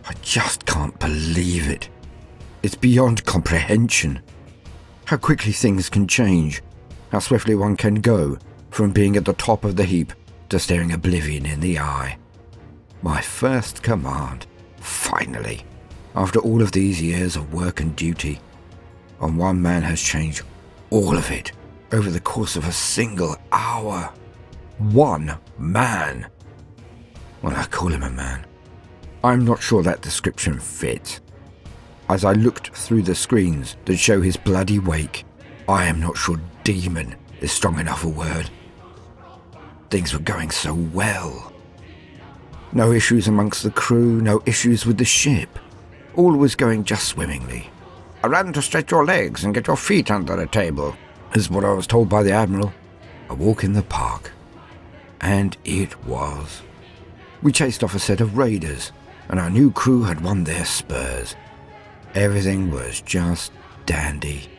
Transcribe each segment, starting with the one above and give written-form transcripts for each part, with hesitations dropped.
I just can't believe it. It's beyond comprehension. How quickly things can change. How swiftly one can go from being at the top of the heap to staring oblivion in the eye. My first command, finally, after all of these years of work and duty. And one man has changed all of it over the course of a single hour. One man. Well, I call him a man. I'm not sure that description fits. As I looked through the screens that show his bloody wake, I am not sure demon is strong enough a word. Things were going so well. No issues amongst the crew, no issues with the ship. All was going just swimmingly. I ran to stretch your legs and get your feet under the table, is what I was told by the Admiral. A walk in the park. And it was. We chased off a set of raiders, and our new crew had won their spurs. Everything was just dandy.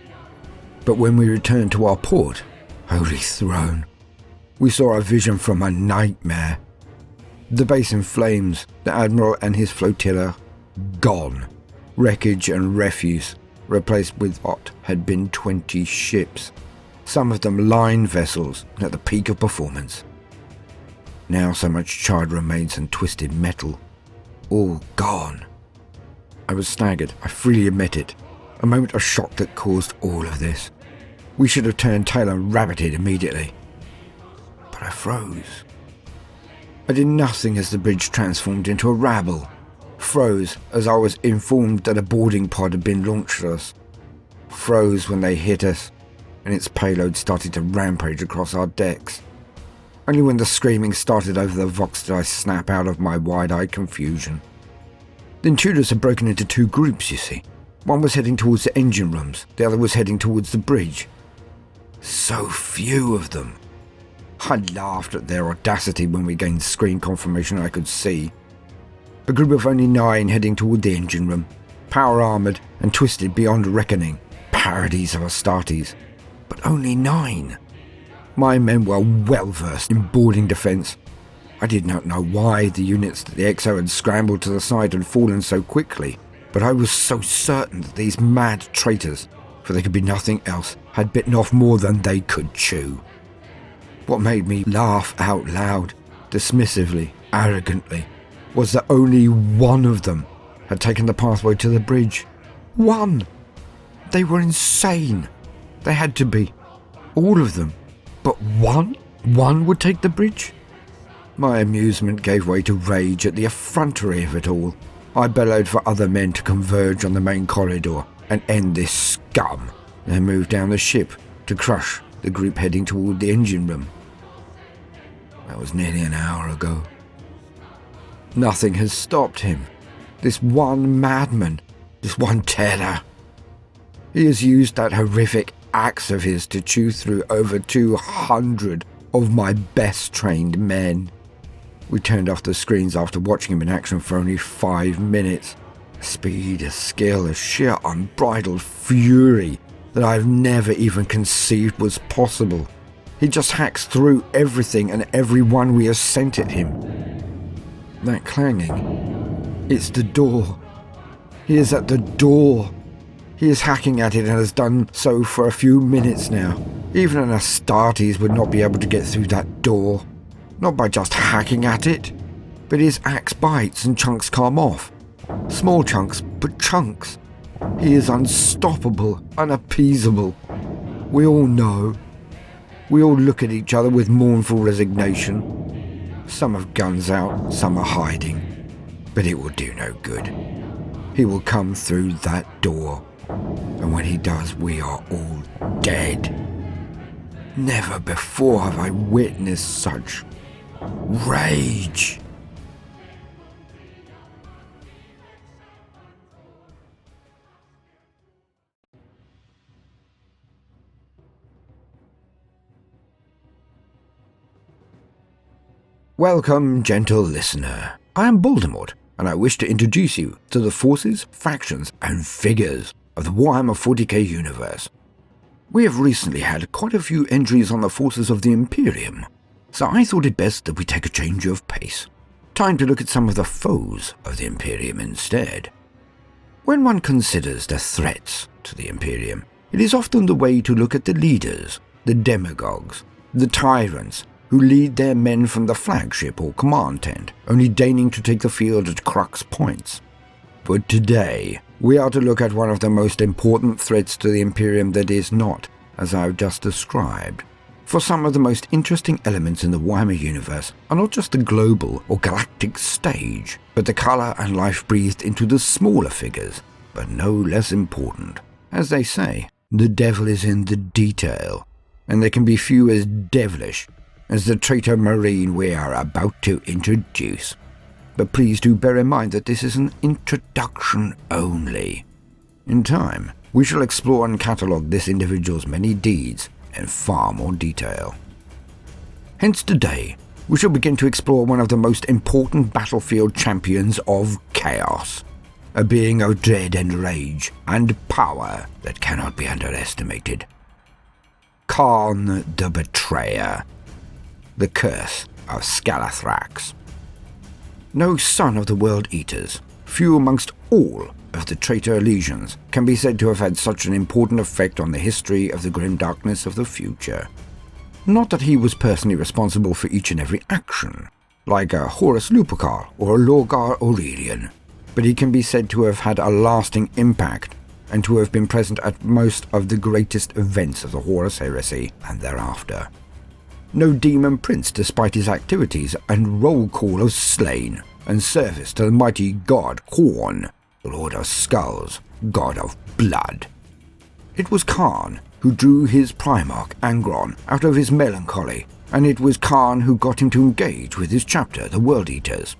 But when we returned to our port, Holy Throne, we saw a vision from a nightmare. The base in flames, the Admiral and his flotilla gone. Wreckage and refuse, replaced with what had been 20 ships, some of them line vessels at the peak of performance. Now so much charred remains and twisted metal, all gone. I was staggered, I freely admit it, a moment of shock that caused all of this. We should have turned tail and rabbited immediately. But I froze. I did nothing as the bridge transformed into a rabble. Froze as I was informed that a boarding pod had been launched at us. Froze when they hit us, and its payload started to rampage across our decks. Only when the screaming started over the Vox did I snap out of my wide-eyed confusion. The intruders had broken into two groups, you see. One was heading towards the engine rooms, the other was heading towards the bridge. So few of them. I laughed at their audacity when we gained screen confirmation I could see. A group of only 9 heading toward the engine room, power-armoured and twisted beyond reckoning, parodies of Astartes. But only 9. My men were well versed in boarding defence. I did not know why the units that the XO had scrambled to the side had fallen so quickly, but I was so certain that these mad traitors, for there could be nothing else, had bitten off more than they could chew. What made me laugh out loud, dismissively, arrogantly, was that only one of them had taken the pathway to the bridge. One! They were insane. They had to be. All of them. But one? One would take the bridge? My amusement gave way to rage at the effrontery of it all. I bellowed for other men to converge on the main corridor and end this scum, then move down the ship to crush the group heading toward the engine room. That was nearly an hour ago. Nothing has stopped him. This one madman, this one terror. He has used that horrific axe of his to chew through over 200 of my best trained men. We turned off the screens after watching him in action for only 5 minutes. A speed, a skill, a sheer unbridled fury that I've never even conceived was possible. He just hacks through everything and everyone we have sent at him. That clanging. It's the door. He is at the door. He is hacking at it and has done so for a few minutes now. Even an Astartes would not be able to get through that door. Not by just hacking at it, but his axe bites and chunks come off. Small chunks, but chunks. He is unstoppable, unappeasable. We all know. We all look at each other with mournful resignation. Some have guns out, some are hiding. But it will do no good. He will come through that door. And when he does, we are all dead. Never before have I witnessed such rage. Welcome, gentle listener. I am Baldermort, and I wish to introduce you to the forces, factions, and figures of the Warhammer 40k universe. We have recently had quite a few entries on the forces of the Imperium, so I thought it best that we take a change of pace. Time to look at some of the foes of the Imperium instead. When one considers the threats to the Imperium, it is often the way to look at the leaders, the demagogues, the tyrants who lead their men from the flagship or command tent, only deigning to take the field at crux points. But today, we are to look at one of the most important threats to the Imperium that is not, as I've just described. For some of the most interesting elements in the Warhammer universe are not just the global or galactic stage, but the colour and life breathed into the smaller figures, but no less important. As they say, the devil is in the detail, and there can be few as devilish as the traitor Marine we are about to introduce. But please do bear in mind that this is an introduction only. In time, we shall explore and catalogue this individual's many deeds in far more detail. Hence today, we shall begin to explore one of the most important battlefield champions of chaos, a being of dread and rage and power that cannot be underestimated. Kharn the Betrayer, the Curse of Scalathrax. No son of the World Eaters, few amongst all of the traitor legions, can be said to have had such an important effect on the history of the grim darkness of the future. Not that he was personally responsible for each and every action, like a Horus Lupercal or a Lorgar Aurelian, but he can be said to have had a lasting impact and to have been present at most of the greatest events of the Horus Heresy and thereafter. No demon prince, despite his activities and roll call of slain and service to the mighty god Kharn, Lord of Skulls, God of Blood. It was Kharn who drew his Primarch Angron out of his melancholy, and it was Kharn who got him to engage with his chapter, the World Eaters.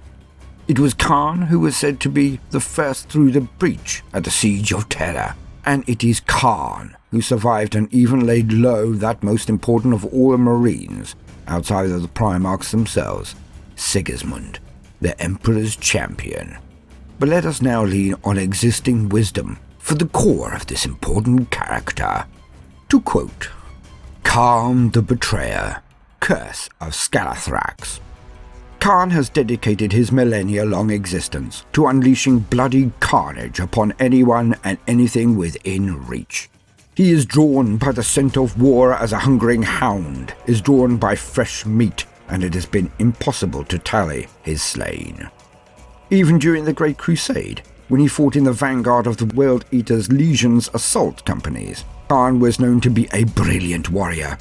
It was Kharn who was said to be the first through the breach at the Siege of Terra, and it is Kharn who survived and even laid low that most important of all the Marines, outside of the Primarchs themselves, Sigismund, the Emperor's champion. But let us now lean on existing wisdom for the core of this important character. To quote, Kharn the Betrayer, Curse of Scalathrax. Kharn has dedicated his millennia-long existence to unleashing bloody carnage upon anyone and anything within reach. He is drawn by the scent of war as a hungering hound is drawn by fresh meat, and it has been impossible to tally his slain. Even during the Great Crusade, when he fought in the vanguard of the World Eaters' Legion's assault companies, Kharn was known to be a brilliant warrior.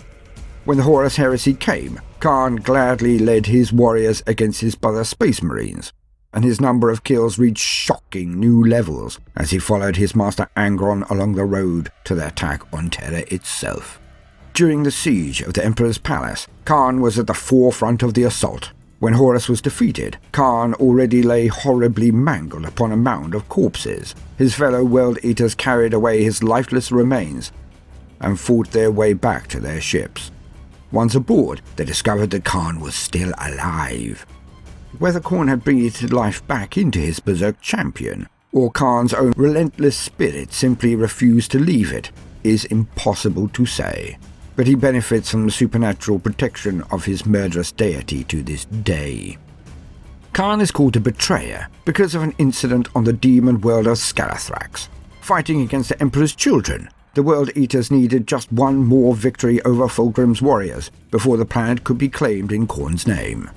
When the Horus Heresy came, Kharn gladly led his warriors against his brother Space Marines, and his number of kills reached shocking new levels as he followed his master Angron along the road to the attack on Terra itself. During the siege of the Emperor's Palace, Kharn was at the forefront of the assault. When Horus was defeated, Kharn already lay horribly mangled upon a mound of corpses. His fellow World Eaters carried away his lifeless remains and fought their way back to their ships. Once aboard, they discovered that Kharn was still alive. Whether Kharn had breathed life back into his berserk champion, or Kharn's own relentless spirit simply refused to leave it, is impossible to say. But he benefits from the supernatural protection of his murderous deity to this day. Kharn is called a betrayer because of an incident on the demon world of Scalathrax. Fighting against the Emperor's children, the World Eaters needed just one more victory over Fulgrim's warriors before the planet could be claimed in Kharn's name.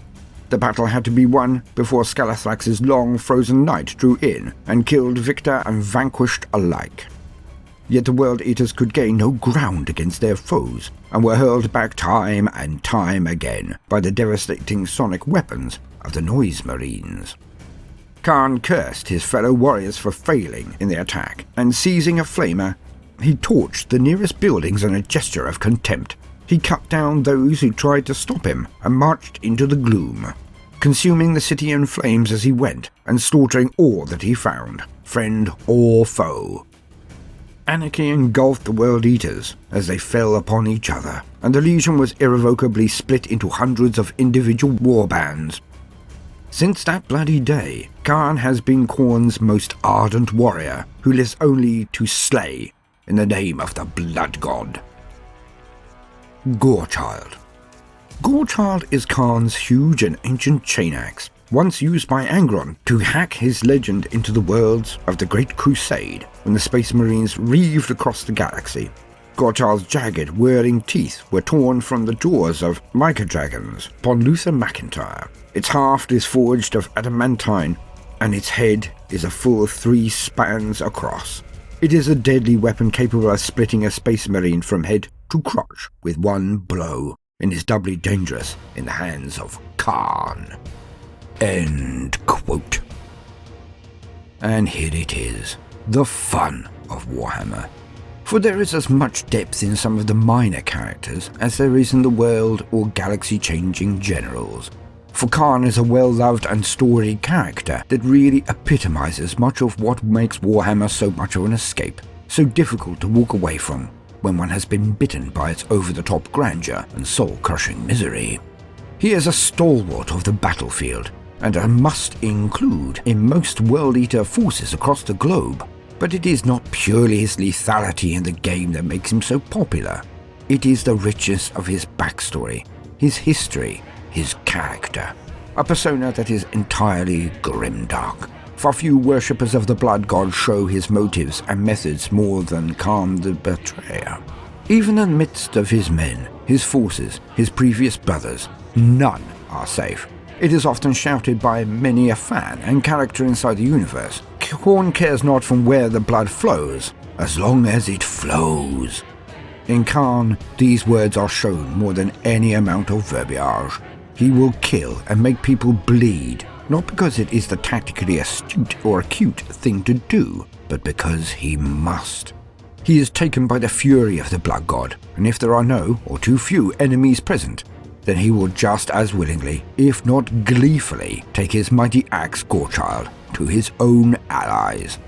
The battle had to be won before Scalathrax's long frozen night drew in and killed victor and vanquished alike. Yet the World Eaters could gain no ground against their foes, and were hurled back time and time again by the devastating sonic weapons of the Noise Marines. Kharn cursed his fellow warriors for failing in the attack, and seizing a flamer, he torched the nearest buildings in a gesture of contempt. He cut down those who tried to stop him, and marched into the gloom, consuming the city in flames as he went, and slaughtering all that he found, friend or foe. Anarchy engulfed the World Eaters as they fell upon each other, and the Legion was irrevocably split into hundreds of individual warbands. Since that bloody day, Kharn has been Kharn's most ardent warrior, who lives only to slay in the name of the Blood God. Gorechild. Gorechild is Kharn's huge and ancient chain axe, once used by Angron to hack his legend into the worlds of the Great Crusade when the Space Marines reaved across the galaxy. Gorechild's jagged, whirling teeth were torn from the jaws of Myca-dragons upon Luther McIntyre. Its haft is forged of adamantine, and its head is a full 3 spans across. It is a deadly weapon capable of splitting a Space Marine from head to crotch with one blow, and is doubly dangerous in the hands of Kharn. End quote. And here it is, the fun of Warhammer. For there is as much depth in some of the minor characters as there is in the world or galaxy-changing generals. For Kharn is a well-loved and storied character that really epitomizes much of what makes Warhammer so much of an escape, so difficult to walk away from when one has been bitten by its over-the-top grandeur and soul-crushing misery. He is a stalwart of the battlefield, and a must-include in most World Eater forces across the globe. But it is not purely his lethality in the game that makes him so popular. It is the richness of his backstory, his history, his character. A persona that is entirely grimdark. For few worshippers of the blood god show his motives and methods more than Kharn the Betrayer. Even in the midst of his men, his forces, his previous brothers, none are safe. It is often shouted by many a fan and character inside the universe. Kharn cares not from where the blood flows, as long as it flows. In Kharn, these words are shown more than any amount of verbiage. He will kill and make people bleed, not because it is the tactically astute or acute thing to do, but because he must. He is taken by the fury of the blood god, and if there are no, or too few, enemies present, then he will just as willingly, if not gleefully, take his mighty axe Gorechild to his own allies.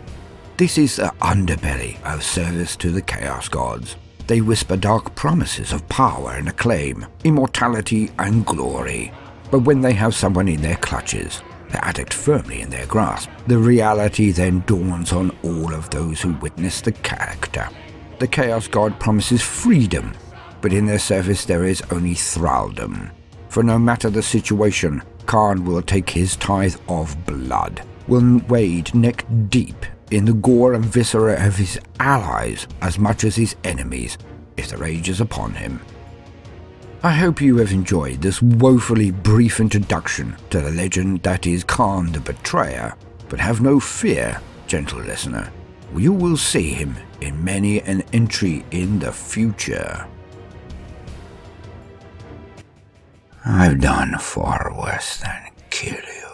This is the underbelly of service to the Chaos Gods. They whisper dark promises of power and acclaim, immortality and glory. But when they have someone in their clutches, the addict firmly in their grasp, the reality then dawns on all of those who witness the character. The Chaos God promises freedom, but in their service there is only thraldom. For no matter the situation, Kharn will take his tithe of blood, will wade neck deep in the gore and viscera of his allies as much as his enemies, if the rage is upon him. I hope you have enjoyed this woefully brief introduction to the legend that is Kharn the Betrayer, but have no fear, gentle listener, you will see him in many an entry in the future. I've done far worse than kill you.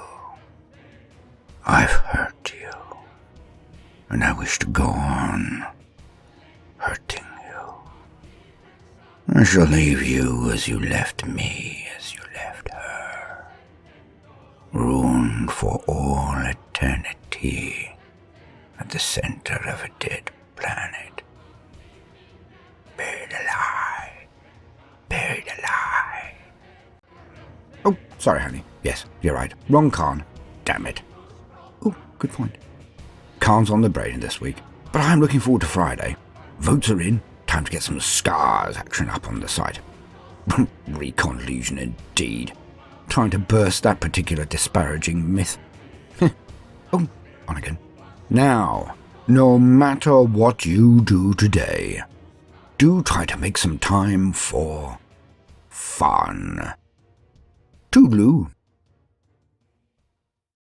I've hurt you, and I wish to go on hurting you. I shall leave you as you left me, as you left her, ruined for all eternity at the center of a dead planet, buried alive, buried alive. Oh, sorry, honey. Yes, you're right. Wrong Kharn. Damn it. Oh, good point. Kharn's on the brain this week, but I'm looking forward to Friday. Votes are in. Time to get some scars action up on the site. Recon Legion indeed. Trying to burst that particular disparaging myth. Oh, on again. Now, no matter what you do today, do try to make some time for fun. Toodaloo.